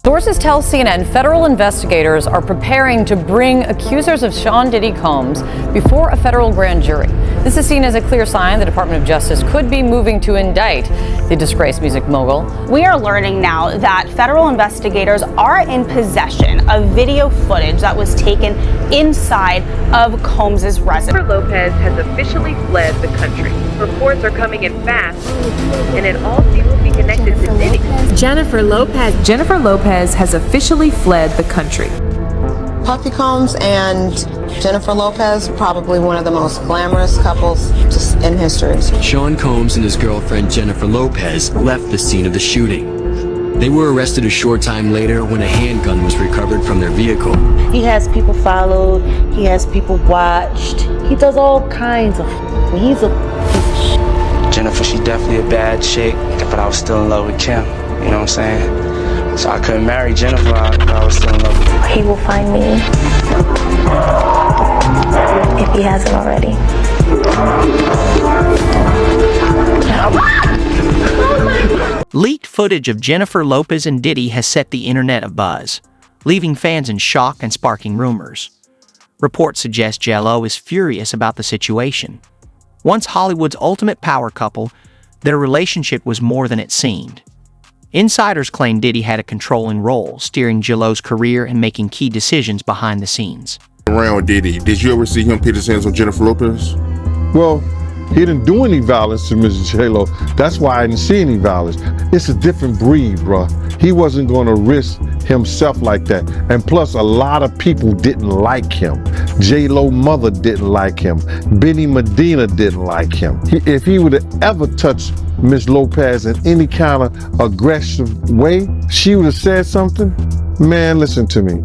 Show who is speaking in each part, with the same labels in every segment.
Speaker 1: Sources tell CNN federal investigators are preparing to bring accusers of Sean Diddy Combs before a federal grand jury. This is seen as a clear sign the Department of Justice could be moving to indict the disgraced music mogul.
Speaker 2: We are learning now that federal investigators are in possession of video footage that was taken inside of Combs' residence.
Speaker 3: Lopez has officially fled the country. Reports are coming in fast, and it all seems to be connected to Diddy.
Speaker 4: Jennifer Lopez has officially fled the country.
Speaker 5: Puffy Combs and Jennifer Lopez, probably one of the most glamorous couples just in history.
Speaker 6: Sean Combs and his girlfriend Jennifer Lopez left the scene of the shooting. They were arrested a short time later when a handgun was recovered from their vehicle.
Speaker 7: He has people followed, he has people watched, he does all kinds of, he's a piece of shit.
Speaker 8: Jennifer, she's definitely a bad chick, but I was still in love with Kim, you know what I'm saying? So I couldn't marry Jennifer, I was still in love with her.
Speaker 9: He will find me if he hasn't already.
Speaker 10: Leaked footage of Jennifer Lopez and Diddy has set the internet abuzz, leaving fans in shock and sparking rumors. Reports suggest J.Lo is furious about the situation. Once Hollywood's ultimate power couple, their relationship was more than it seemed. Insiders claim Diddy had a controlling role, steering J.Lo's career and making key decisions behind the scenes.
Speaker 11: Around Diddy, did you ever see him put his hands on Jennifer Lopez?
Speaker 12: Well, he didn't do any violence to Mrs. J.Lo. That's why I didn't see any violence. It's a different breed, bruh. He wasn't going to risk himself like that. And plus, a lot of people didn't like him. J.Lo mother didn't like him. Benny Medina didn't like him. If he would have ever touched Miss Lopez in any kind of aggressive way, she would have said something. Man, listen to me.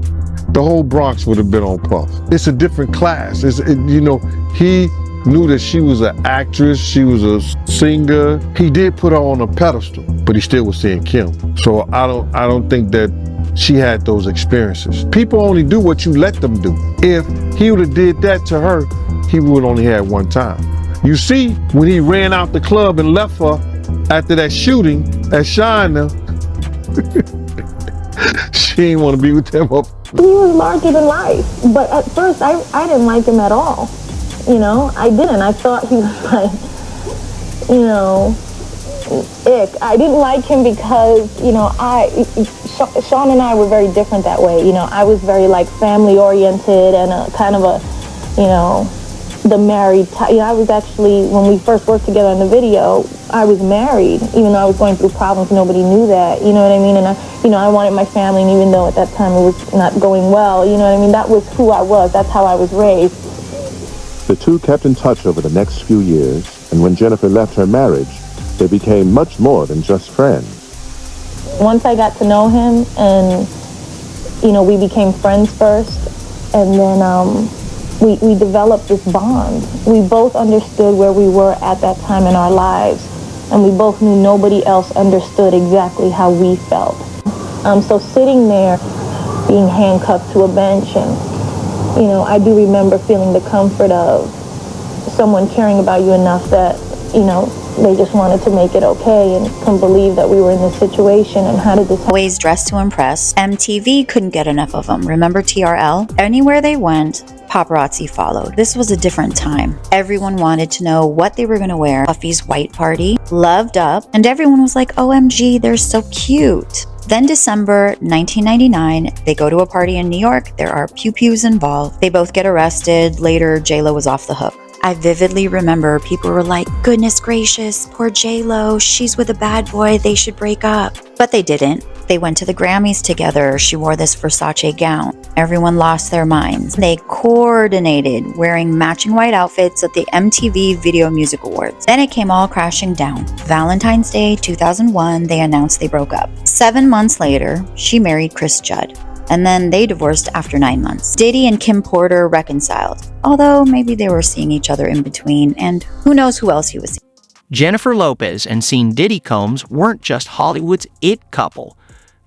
Speaker 12: The whole Bronx would have been on Puff. It's a different class. He knew that she was an actress, she was a singer. He did put her on a pedestal, but he still was seeing Kim. So I don't think that she had those experiences. People only do what you let them do. If he would have did that to her, he would only had one time. You see, when he ran out the club and left her after that shooting at China, she didn't want to be with him up.
Speaker 9: He was larger than life, but at first I didn't like him at all. You know, I didn't. I thought he was like, you know, ick. I didn't like him because, you know, Sean and I were very different that way. You know, I was very like family oriented and a kind of a, you know, the married type. You know, I was actually, when we first worked together in the video, I was married, even though I was going through problems, nobody knew that, you know what I mean? And I wanted my family, and even though at that time it was not going well, you know what I mean? That was who I was, that's how I was raised.
Speaker 13: The two kept in touch over the next few years, and when Jennifer left her marriage, they became much more than just friends.
Speaker 9: Once I got to know him, and, you know, we became friends first, and then we developed this bond. We both understood where we were at that time in our lives, and we both knew nobody else understood exactly how we felt. So sitting there, being handcuffed to a bench, and, you know, I do remember feeling the comfort of someone caring about you enough that, you know, they just wanted to make it okay and couldn't believe that we were in this situation. And how did this happen?
Speaker 14: Always dressed to impress. MTV couldn't get enough of them. Remember TRL? Anywhere they went, paparazzi followed. This was a different time. Everyone wanted to know what they were going to wear. Puffy's white party, Loved Up, and everyone was like, OMG, they're so cute. Then December 1999, they go to a party in New York. There are pew-pews involved. They both get arrested. Later, J.Lo was off the hook. I vividly remember people were like, goodness gracious, poor J.Lo, she's with a bad boy, they should break up. But they didn't. They went to the Grammys together. She wore this Versace gown. Everyone lost their minds. They coordinated wearing matching white outfits at the MTV Video Music Awards. Then it came all crashing down. Valentine's Day 2001, they announced they broke up. 7 months later, she married Chris Judd. And then they divorced after 9 months. Diddy and Kim Porter reconciled, although maybe they were seeing each other in between, and who knows who else he was seeing.
Speaker 10: Jennifer Lopez and Diddy Combs weren't just Hollywood's it couple.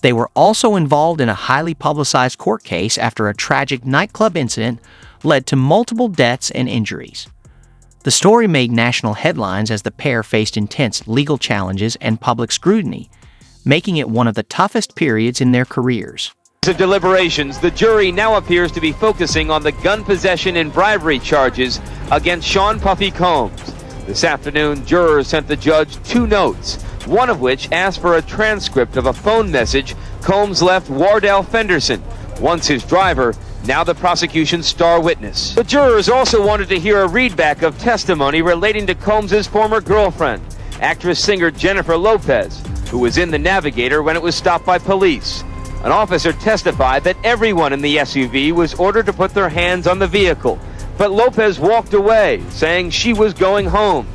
Speaker 10: They were also involved in a highly publicized court case after a tragic nightclub incident led to multiple deaths and injuries. The story made national headlines as the pair faced intense legal challenges and public scrutiny. making it one of the toughest periods in their careers.
Speaker 15: Of deliberations, the jury now appears to be focusing on the gun possession and bribery charges against Sean Puffy Combs. This afternoon, jurors sent the judge 2 notes, one of which asked for a transcript of a phone message Combs left Wardell Fenderson, once his driver, now the prosecution's star witness. The jurors also wanted to hear a readback of testimony relating to Combs' former girlfriend, actress-singer Jennifer Lopez, who was in the Navigator when it was stopped by police. An officer testified that everyone in the SUV was ordered to put their hands on the vehicle, but Lopez walked away, saying she was going home.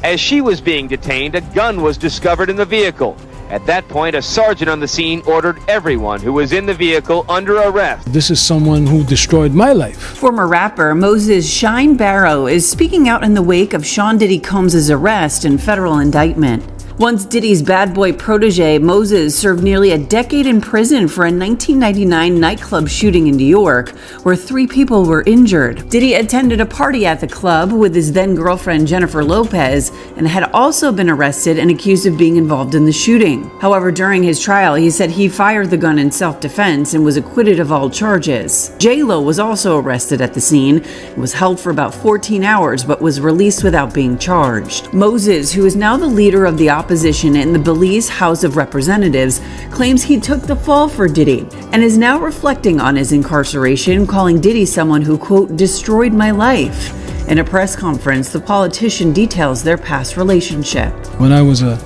Speaker 15: As she was being detained, a gun was discovered in the vehicle. At that point, a sergeant on the scene ordered everyone who was in the vehicle under arrest.
Speaker 16: This is someone who destroyed my life.
Speaker 17: Former rapper Moses Shine Barrow is speaking out in the wake of Sean Diddy Combs' arrest and federal indictment. Once Diddy's bad boy protege, Moses served nearly a decade in prison for a 1999 nightclub shooting in New York, where 3 people were injured. Diddy attended a party at the club with his then-girlfriend Jennifer Lopez and had also been arrested and accused of being involved in the shooting. However, during his trial, he said he fired the gun in self-defense and was acquitted of all charges. J-Lo was also arrested at the scene and was held for about 14 hours but was released without being charged. Moses, who is now the leader of the opposition in the Belize House of Representatives, claims he took the fall for Diddy and is now reflecting on his incarceration, calling Diddy someone who, quote, destroyed my life. In a press conference, the politician details their past relationship.
Speaker 16: When I was a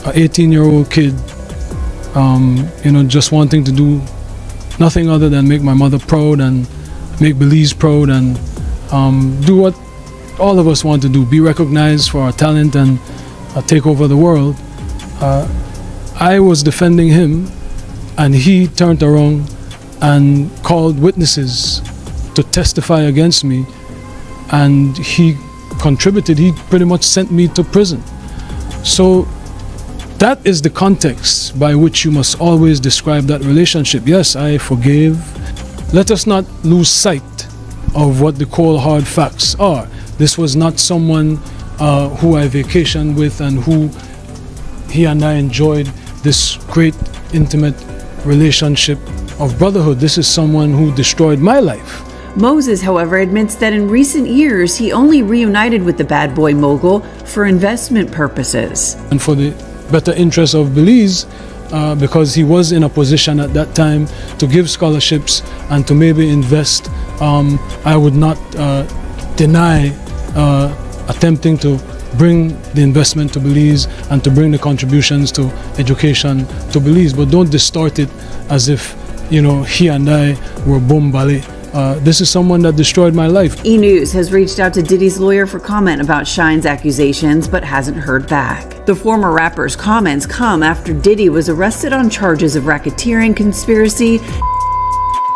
Speaker 16: 18-year-old kid, just wanting to do nothing other than make my mother proud and make Belize proud and do what all of us want to do, be recognized for our talent and take over the world. I was defending him, and he turned around and called witnesses to testify against me, and he contributed. He pretty much sent me to prison. So that is the context by which you must always describe that relationship. Yes, I forgave. Let us not lose sight of what the cold hard facts are. This was not someone who I vacationed with and who he and I enjoyed this great intimate relationship of brotherhood. This is someone who destroyed my life.
Speaker 17: Moses, however, admits that in recent years he only reunited with the bad boy mogul for investment purposes.
Speaker 16: And for the better interest of Belize, because he was in a position at that time to give scholarships and to maybe invest, I would not deny attempting to bring the investment to Belize and to bring the contributions to education to Belize, but don't distort it as if, he and I were bombali. This is someone that destroyed my life.
Speaker 17: E! News has reached out to Diddy's lawyer for comment about Shine's accusations, but hasn't heard back. The former rapper's comments come after Diddy was arrested on charges of racketeering, conspiracy,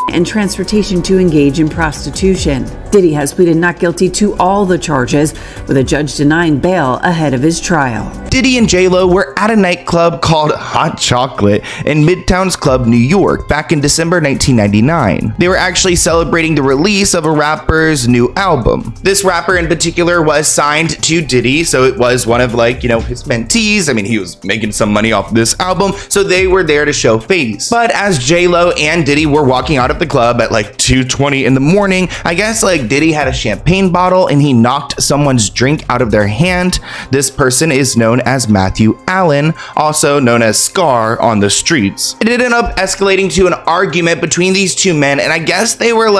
Speaker 17: and transportation to engage in prostitution. Diddy has pleaded not guilty to all the charges, with a judge denying bail ahead of his trial.
Speaker 18: Diddy and J-Lo were at a nightclub called Hot Chocolate in Midtown's Club, New York, back in December 1999. They were actually celebrating the release of a rapper's new album. This rapper in particular was signed to Diddy, so it was one of his mentees. I mean, he was making some money off this album, so they were there to show face. But as J-Lo and Diddy were walking out of the club at 2:20 in the morning, I guess Diddy had a champagne bottle and he knocked someone's drink out of their hand. This person is known as Matthew Allen, also known as Scar on the streets. It ended up escalating to an argument between these two men, and I guess they were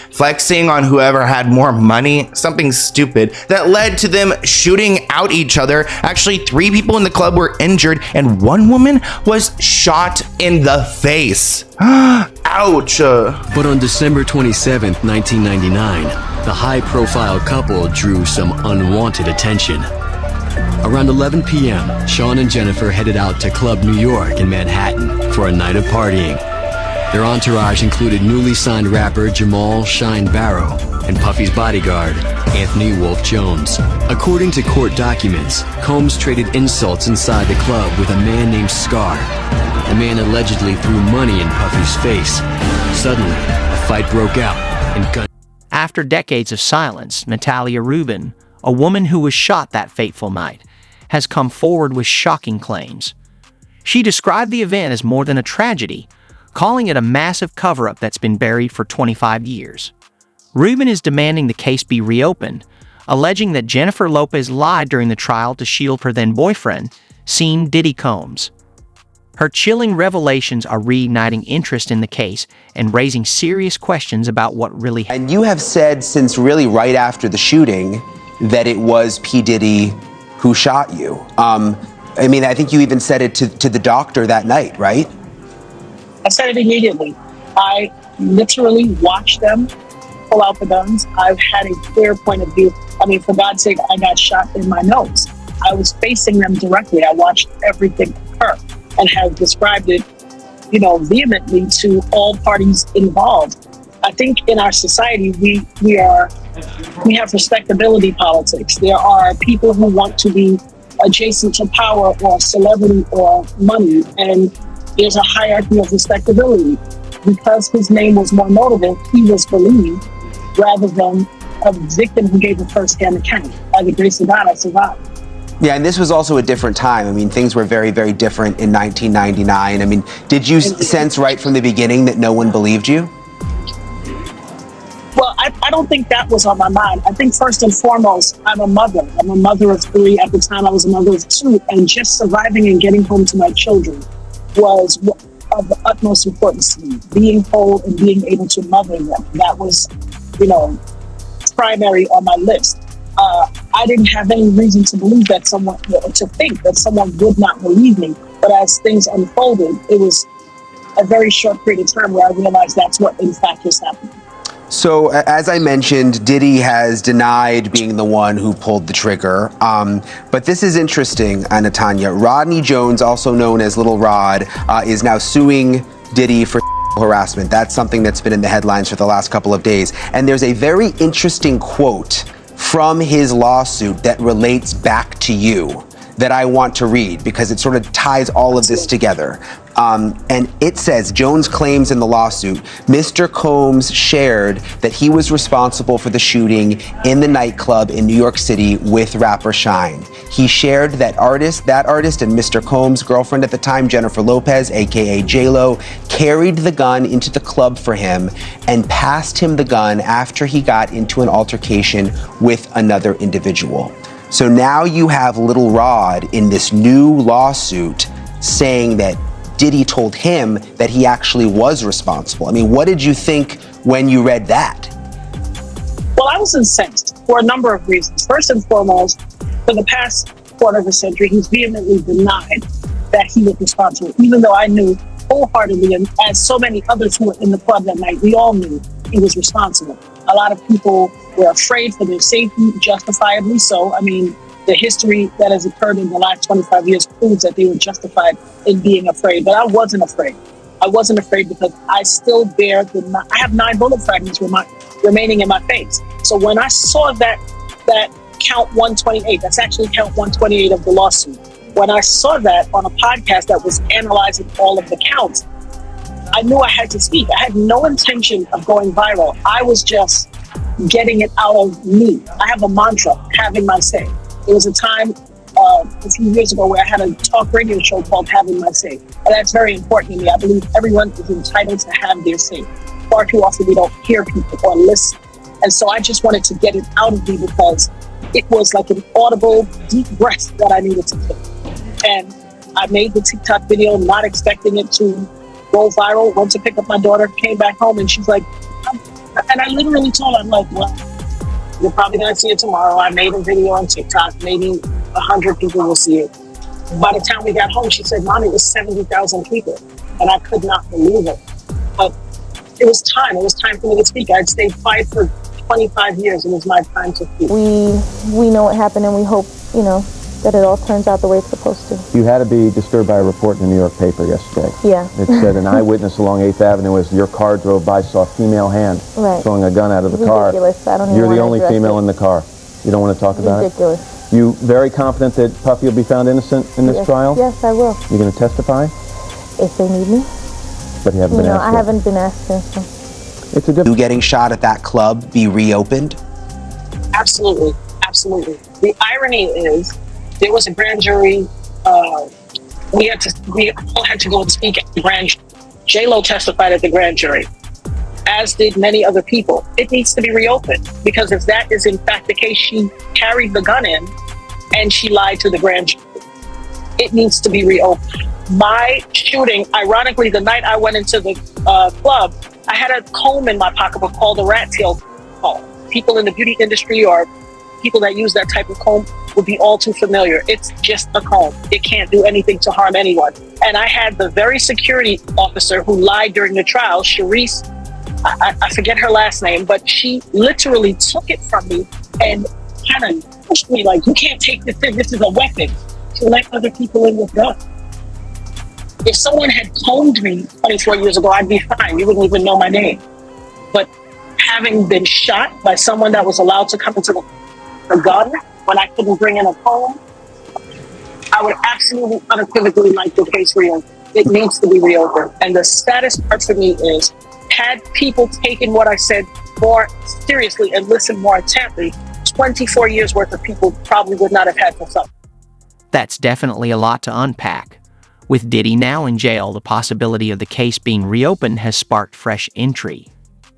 Speaker 18: flexing on whoever had more money, something stupid that led to them shooting out each other. Actually, 3 people in the club were injured and 1 woman was shot in the face. Ouch.
Speaker 6: But on December 27th, 1999, the high-profile couple drew some unwanted attention. Around 11 p.m., Sean and Jennifer headed out to Club New York in Manhattan for a night of partying. Their entourage included newly signed rapper Jamal Shine Barrow and Puffy's bodyguard, Anthony Wolf Jones. According to court documents, Combs traded insults inside the club with a man named Scar. The man allegedly threw money in Puffy's face. Suddenly, a fight broke out and gun.
Speaker 10: After decades of silence, Natalia Rubin, a woman who was shot that fateful night, has come forward with shocking claims. She described the event as more than a tragedy, calling it a massive cover-up that's been buried for 25 years. Rubin is demanding the case be reopened, alleging that Jennifer Lopez lied during the trial to shield her then-boyfriend, Sean Diddy Combs. Her chilling revelations are reigniting interest in the case and raising serious questions about what really happened.
Speaker 19: And you have said since really right after the shooting that it was P. Diddy who shot you. I mean, I think you even said it to the doctor that night, right?
Speaker 20: I said it immediately. I literally watched them pull out the guns. I've had a clear point of view. I mean, for God's sake, I got shot in my nose. I was facing them directly. I watched everything occur and have described it, vehemently to all parties involved. I think in our society, we have respectability politics. There are people who want to be adjacent to power or celebrity or money, and there's a hierarchy of respectability. Because his name was more notable, he was believed rather than a victim who gave a first-hand account. By the grace of God, I survived.
Speaker 19: Yeah, and this was also a different time. I mean, things were very, very different in 1999. I mean, did you sense right from the beginning that no one believed you?
Speaker 20: Well, I don't think that was on my mind. I think first and foremost, I'm a mother. I'm a mother of 3. At the time, I was a mother of 2. And just surviving and getting home to my children was of the utmost importance to me. Being whole and being able to mother them. That was, primary on my list. I didn't have any reason to believe that to think that someone would not believe me. But as things unfolded, it was a very short period of time where I realized that's what in fact was happening.
Speaker 19: So, as I mentioned, Diddy has denied being the one who pulled the trigger. But this is interesting, Natanya. Rodney Jones, also known as Little Rod, is now suing Diddy for harassment. That's something that's been in the headlines for the last couple of days. And there's a very interesting quote from his lawsuit that relates back to you that I want to read because it sort of ties all of this together. And it says, Jones claims in the lawsuit, Mr. Combs shared that he was responsible for the shooting in the nightclub in New York City with rapper Shine. He shared that artist and Mr. Combs' girlfriend at the time, Jennifer Lopez, aka J-Lo, carried the gun into the club for him and passed him the gun after he got into an altercation with another individual. So now you have Little Rod in this new lawsuit saying that Diddy told him that he actually was responsible. I mean, what did you think when you read that?
Speaker 20: Well, I was incensed for a number of reasons. First and foremost, for the past quarter of a century, he's vehemently denied that he was responsible, even though I knew wholeheartedly, and as so many others who were in the club that night, we all knew he was responsible. A lot of people were afraid for their safety, justifiably so. I mean, the history that has occurred in the last 25 years proves that they were justified in being afraid. But I wasn't afraid. I wasn't afraid because I still bear I have 9 bullet fragments remaining in my face. So when I saw that count 128, that's actually count 128 of the lawsuit. When I saw that on a podcast that was analyzing all of the counts, I knew I had to speak. I had no intention of going viral. I was just getting it out of me. I have a mantra, having my say. There was a time a few years ago where I had a talk radio show called Having My Say. And that's very important to me. I believe everyone is entitled to have their say. Far too often we don't hear people or listen. And so I just wanted to get it out of me because it was like an audible, deep breath that I needed to take. And I made the TikTok video not expecting it to go viral. Went to pick up my daughter, came back home, and she's like, and I literally told her, I'm like, well, you're probably going to see it tomorrow. I made a video on TikTok. Maybe 100 people will see it. By the time we got home, she said, Mommy, it was 70,000 people. And I could not believe it. But it was time. It was time for me to speak. I'd stayed quiet for 25 years. It was my time to speak.
Speaker 9: We know what happened, and we hope, that it all turns out the way it's supposed to.
Speaker 21: You had to be disturbed by a report in the New York paper yesterday.
Speaker 9: Yeah.
Speaker 21: It said an eyewitness along 8th Avenue as your car drove by saw a female hand throwing a gun out of the car.
Speaker 9: Ridiculous. I don't even
Speaker 21: You're the
Speaker 9: want to
Speaker 21: only female in the car. You don't want to talk about
Speaker 9: Ridiculous.
Speaker 21: it? You very confident that Puffy will be found innocent in this trial?
Speaker 9: Yes, I will.
Speaker 21: You're going to testify?
Speaker 9: If they need me.
Speaker 21: But you haven't been asked
Speaker 9: I
Speaker 21: yet.
Speaker 9: haven't been asked since.
Speaker 19: It's a different. You getting shot at that club be reopened?
Speaker 20: Absolutely. Absolutely. The irony is, there was a grand jury we all had to go and speak at the grand jury. J-Lo testified at the grand jury, as did many other people. It needs to be reopened, because if that is in fact the case, she carried the gun in and she lied to the grand jury. It needs to be reopened. My shooting, ironically, the night I went into the club, I had a comb in my pocketbook called a rat tail comb. People in the beauty industry or people that use that type of comb would be all too familiar. It's just a comb. It can't do anything to harm anyone. And I had the very security officer who lied during the trial, Sharice, I forget her last name, but she literally took it from me and kind of pushed me like, you can't take this in, this is a weapon, to let other people in with guns. If someone had combed me 24 years ago, I'd be fine. You wouldn't even know my name. But having been shot by someone that was allowed to come into the gun when I couldn't bring in a comb, I would absolutely unequivocally like the case reopened. It needs to be reopened. And the saddest part for me is, had people taken what I said more seriously and listened more intently, 24 years worth of people probably would not have had to suffer.
Speaker 10: That's definitely a lot to unpack. With Diddy now in jail, the possibility of the case being reopened has sparked fresh intrigue.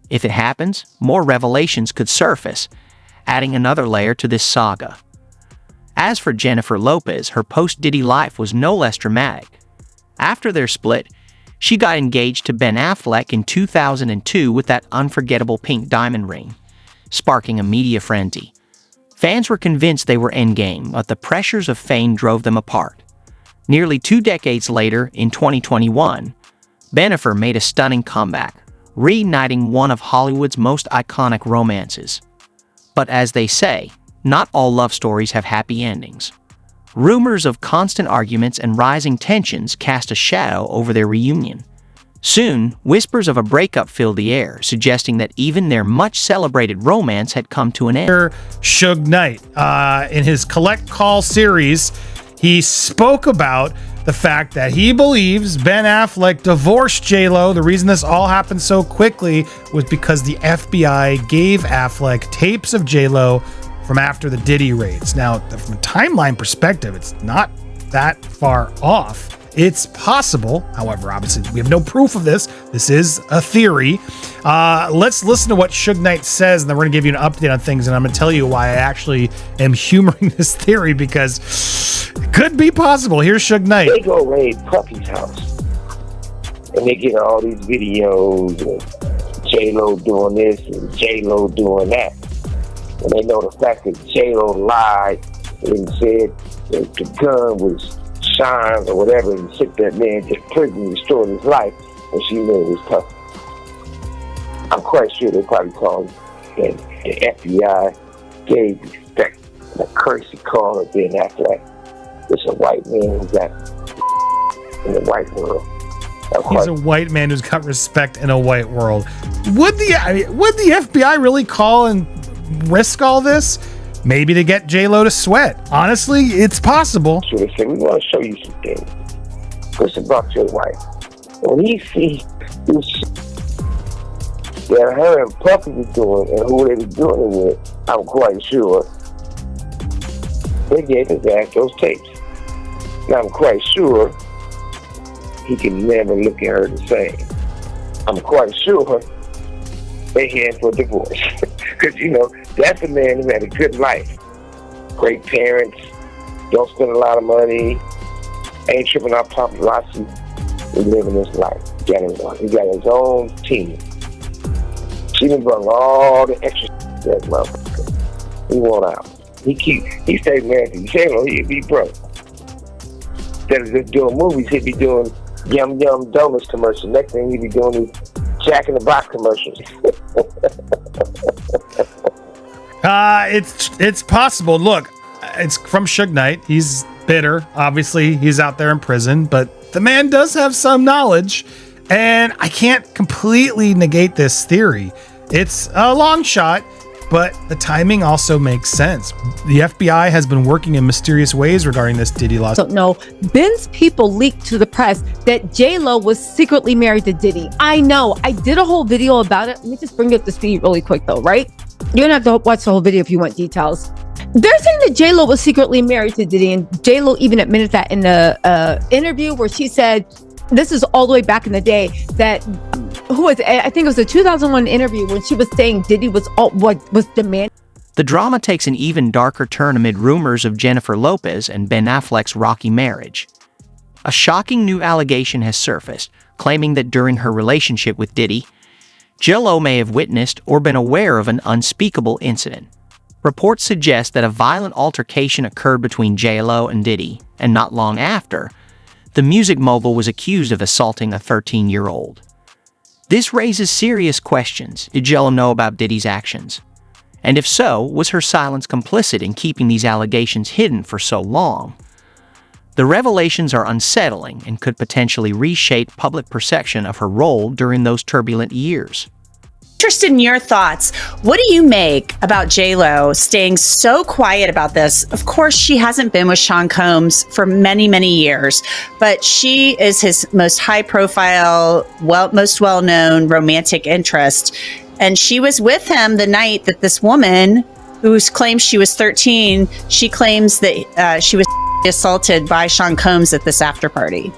Speaker 10: If it happens, more revelations could surface, adding another layer to this saga. As for Jennifer Lopez, her post-Diddy life was no less dramatic. After their split, she got engaged to Ben Affleck in 2002 with that unforgettable pink diamond ring, sparking a media frenzy. Fans were convinced they were endgame, but the pressures of fame drove them apart. Nearly 2 decades later, in 2021, Bennifer made a stunning comeback, reigniting one of Hollywood's most iconic romances. But as they say, not all love stories have happy endings. Rumors of constant arguments and rising tensions cast a shadow over their reunion. Soon, whispers of a breakup filled the air, suggesting that even their much-celebrated romance had come to an end.
Speaker 1: Suge Knight, in his Collect Call series, he spoke about the fact that he believes Ben Affleck divorced J-Lo. The reason this all happened so quickly was because the FBI gave Affleck tapes of J-Lo from after the Diddy raids. Now, from a timeline perspective, it's not that far off. It's possible. However, obviously, we have no proof of this. This is a theory. Let's listen to what Suge Knight says, and then we're going to give you an update on things, and I'm going to tell you why I actually am humoring this theory, because it could be possible. Here's Suge Knight.
Speaker 22: They go raid Puffy's house, and they get all these videos of J-Lo doing this and J-Lo doing that. And they know the fact that J-Lo lied and said that the gun was Sean's or whatever, and took that man to prison and destroyed his life, and she knew it was tough. I'm quite sure they probably called and the FBI gave respect and a courtesy call of Ben Affleck. It's a white man who's got in the white world.
Speaker 1: He's a white man who's got respect in a white world. Would the FBI really call and risk all this? Maybe to get J-Lo to sweat. Honestly, it's possible.
Speaker 22: So they say, we want to show you some things. It's about your wife. When he sees that her and Puffy was doing and who they were doing it with, I'm quite sure they gave his ass those tapes. And I'm quite sure he can never look at her the same. I'm quite sure they headed for divorce. Because, you know, that's a man who had a good life. Great parents, don't spend a lot of money, ain't tripping out paparazzi. He's living his life. He got his own team. She done brought all the extra that motherfucker. He won't out. He stayed married to J-Lo, he'd be broke. Instead of just doing movies, he'd be doing Yum Yum Donuts commercials. Next thing he'd be doing these Jack in the Box commercials.
Speaker 1: It's possible. Look, it's from Suge Knight. He's bitter. Obviously, he's out there in prison, but the man does have some knowledge, and I can't completely negate this theory. It's a long shot, but the timing also makes sense. The FBI has been working in mysterious ways regarding this Diddy lawsuit.
Speaker 23: So no, Ben's people leaked to the press that J-Lo was secretly married to Diddy. I know, I did a whole video about it. Let me just bring you up to speed really quick though, right? You don't have to watch the whole video if you want details. They're saying that J-Lo was secretly married to Diddy, and J-Lo even admitted that in the interview where she said, this is all the way back in the day, that I think it was a 2001 interview when she was saying Diddy was demanding.
Speaker 10: The drama takes an even darker turn amid rumors of Jennifer Lopez and Ben Affleck's rocky marriage. A shocking new allegation has surfaced, claiming that during her relationship with Diddy, J-Lo may have witnessed or been aware of an unspeakable incident. Reports suggest that a violent altercation occurred between J-Lo and Diddy, and not long after, the music mogul was accused of assaulting a 13-year-old. This raises serious questions. Did J-Lo know about Diddy's actions? And if so, was her silence complicit in keeping these allegations hidden for so long? The revelations are unsettling and could potentially reshape public perception of her role during those turbulent years.
Speaker 2: Interested in your thoughts. What do you make about J-Lo staying so quiet about this? Of course, she hasn't been with Sean Combs for many, many years, but she is his most high-profile, most well-known romantic interest. And she was with him the night that this woman, who claims she was 13, she claims that she was assaulted by Sean Combs at this after party.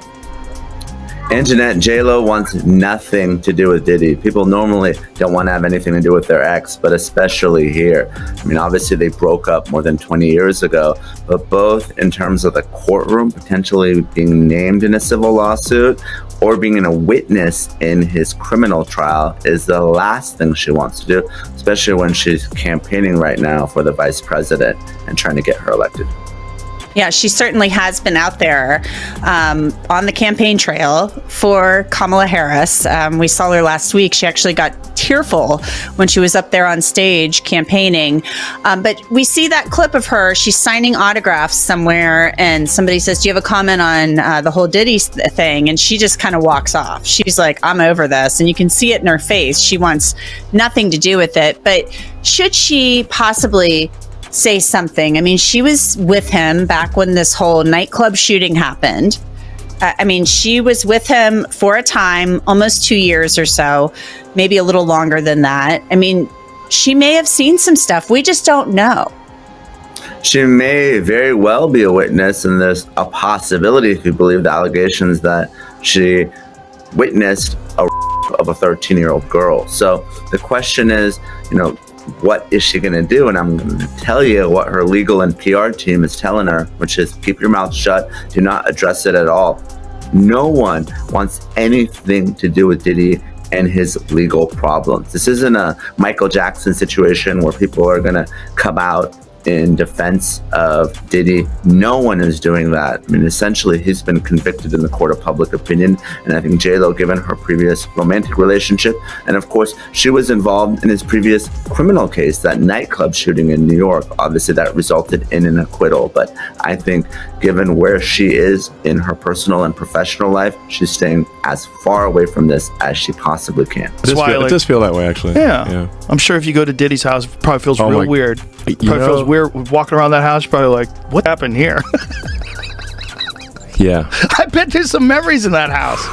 Speaker 3: And Jeanette, J-Lo wants nothing to do with Diddy. People normally don't want to have anything to do with their ex, but especially here. I mean, obviously they broke up more than 20 years ago, but both in terms of the courtroom, potentially being named in a civil lawsuit or being a witness in his criminal trial is the last thing she wants to do, especially when she's campaigning right now for the vice president and trying to get her elected.
Speaker 2: Yeah, she certainly has been out there on the campaign trail for Kamala Harris. We saw her last week. She actually got tearful when she was up there on stage campaigning. But we see that clip of her. She's signing autographs somewhere, and somebody says, do you have a comment on the whole Diddy thing? And she just kind of walks off. She's like, I'm over this. And you can see it in her face. She wants nothing to do with it. But should she possibly say something? I mean, she was with him back when this whole nightclub shooting happened. I mean, she was with him for a time, almost 2 years or so, maybe a little longer than that. I mean, she may have seen some stuff. We just don't know.
Speaker 3: She may very well be a witness, and there's a possibility, if you believe the allegations, that she witnessed of a 13-year-old girl. So the question is, what is she going to do? And I'm going to tell you what her legal and PR team is telling her, which is keep your mouth shut. Do not address it at all. No one wants anything to do with Diddy and his legal problems. This isn't a Michael Jackson situation where people are going to come out in defense of Diddy. No one is doing that. I mean, essentially, he's been convicted in the court of public opinion. And I think J-Lo, given her previous romantic relationship, and of course, she was involved in his previous criminal case, that nightclub shooting in New York. Obviously, that resulted in an acquittal. But I think given where she is in her personal and professional life, she's staying as far away from this as she possibly can.
Speaker 4: It does feel that way, actually.
Speaker 24: Yeah. I'm sure if you go to Diddy's house, it probably feels real weird. Probably feels weird walking around that house. Probably like, what happened here?
Speaker 4: Yeah.
Speaker 24: I bet there's some memories in that house.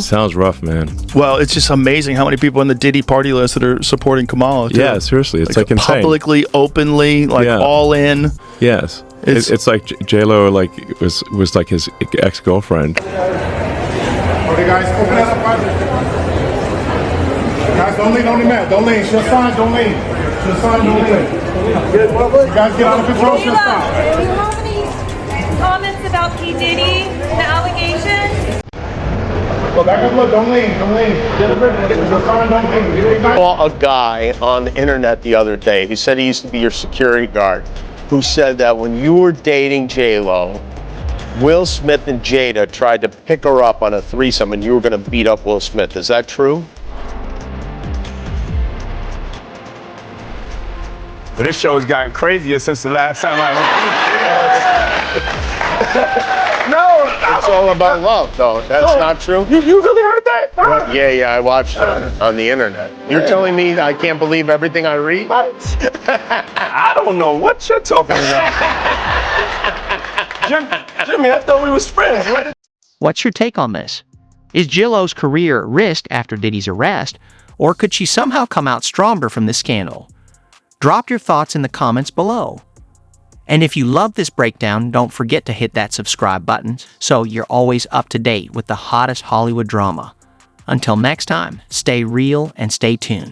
Speaker 4: Sounds rough, man.
Speaker 24: Well, it's just amazing how many people in the Diddy party list that are supporting Kamala, too.
Speaker 4: Yeah, seriously. It's like insane.
Speaker 24: Publicly, openly, all in.
Speaker 4: Yes. It's like J-Lo was like his ex-girlfriend.
Speaker 25: Okay, guys, open up the project. Guys, don't lean on the mat. Don't lean. She'll sign, don't lean. She'll sign, don't lean. You guys get out of control. She'll sign.
Speaker 26: Do you have any comments about P. Diddy, the allegations?
Speaker 25: Go back up, look. Don't lean. Don't lean. She'll sign, don't lean.
Speaker 27: I saw a guy on the internet the other day who said he used to be your security guard, who said that when you were dating J-Lo, Will Smith and Jada tried to pick her up on a threesome and you were going to beat up Will Smith. Is that true?
Speaker 25: But this show has gotten crazier since the last time I No!
Speaker 27: It's all about love, though. That's not true?
Speaker 25: You really heard that?
Speaker 27: What? Yeah, I watched it on the internet. You're telling me I can't believe everything I read?
Speaker 25: I don't know what you're talking about. Jimmy, I thought we was friends.
Speaker 10: What's your take on this? Is J-Lo's career at risk after Diddy's arrest, Or could she somehow come out stronger from this scandal? Drop your thoughts in the comments below. And if you love this breakdown, don't forget to hit that subscribe button so you're always up to date with the hottest Hollywood drama. Until next time, stay real and stay tuned.